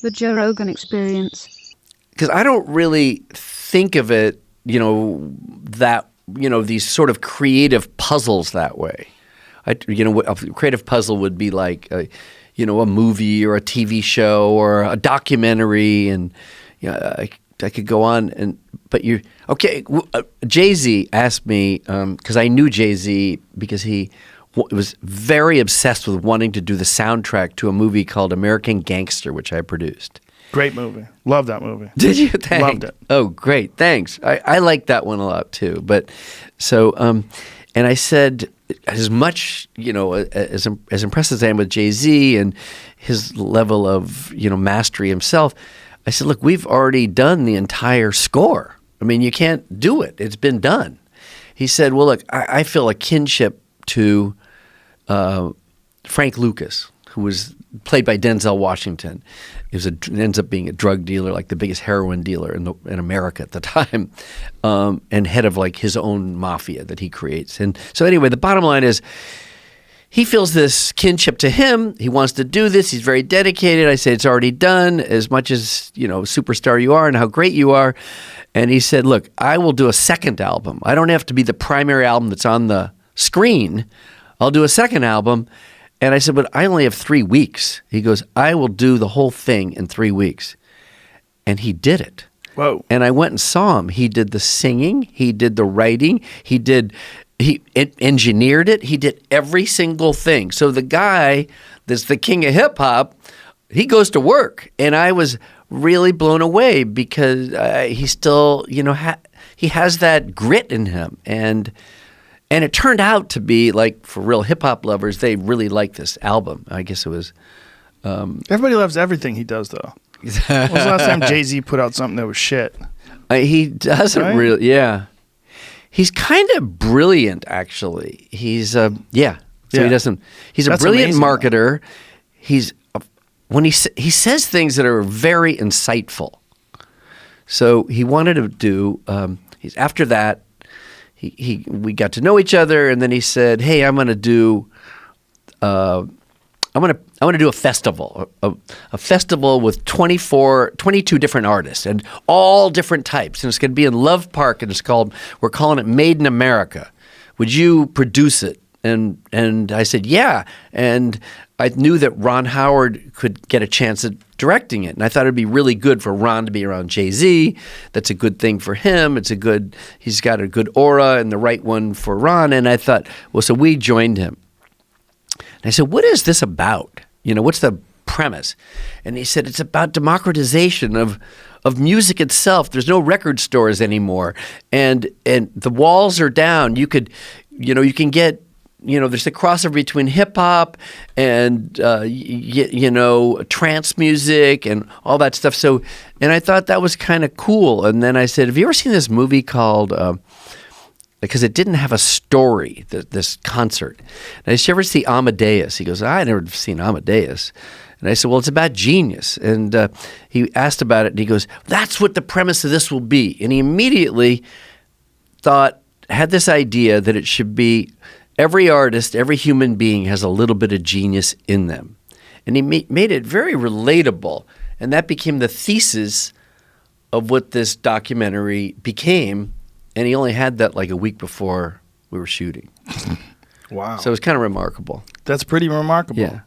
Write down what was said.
The Joe Rogan Experience. Because I don't really think of it, these sort of creative puzzles that way. A creative puzzle would be like, a movie or a TV show or a documentary, and I could go on. Jay-Z asked me, because I knew Jay-Z because he was very obsessed with wanting to do the soundtrack to a movie called American Gangster, which I produced. Great movie. Love that movie. Did you? Thanks. Loved it. Oh, great. Thanks. I like that one a lot too. But so, and I said, as much, as impressed as I am with Jay-Z and his level of, mastery himself, I said, look, we've already done the entire score. I mean, you can't do it. It's been done. He said, well, look, I feel a kinship to Frank Lucas, who was played by Denzel Washington. He ends up being a drug dealer, like the biggest heroin dealer in America at the time, and head of like his own mafia that he creates. And so anyway, the bottom line is he feels this kinship to him. He wants to do this. He's very dedicated. I say it's already done, as much as, superstar you are and how great you are. And he said, look, I will do a second album. I don't have to be the primary album that's on the screen. I'll do a second album. And I said, but I only have 3 weeks. He goes, I will do the whole thing in 3 weeks. And he did it. Whoa. And I went and saw him. He did the singing. He did the writing. He engineered it. He did every single thing. So the guy that's the king of hip hop, he goes to work. And I was really blown away because he still, he has that grit in him. And it turned out to be, like, for real hip-hop lovers, they really liked this album. I guess it was... Everybody loves everything he does, though. When was the last time Jay-Z put out something that was shit? He doesn't really... Yeah. He's kind of brilliant, actually. He's... He doesn't... He's a brilliant marketer. When he says things that are very insightful. So he wanted to do... after that... We got to know each other, and then he said, "Hey, I'm going to do a festival, a festival with 22 different artists and all different types, and it's going to be in Love Park, and we're calling it Made in America. Would you produce it?" And I said, "Yeah," and I knew that Ron Howard could get a chance at directing it. And I thought it'd be really good for Ron to be around Jay-Z. That's a good thing for him. He's got a good aura and the right one for Ron. And I thought, well, so we joined him. And I said, what is this about? What's the premise? And he said, it's about democratization of music itself. There's no record stores anymore. And the walls are down. You can get, there's the crossover between hip hop and, trance music and all that stuff. So, and I thought that was kind of cool. And then I said, have you ever seen this movie called, because it didn't have a story, this concert. And I said, you ever see Amadeus? He goes, I never seen Amadeus. And I said, well, it's about genius. And he asked about it, and he goes, that's what the premise of this will be. And he immediately had this idea that it should be every artist, every human being has a little bit of genius in them. And he made it very relatable. And that became the thesis of what this documentary became. And he only had that like a week before we were shooting. Wow. So it was kind of remarkable. That's pretty remarkable. Yeah.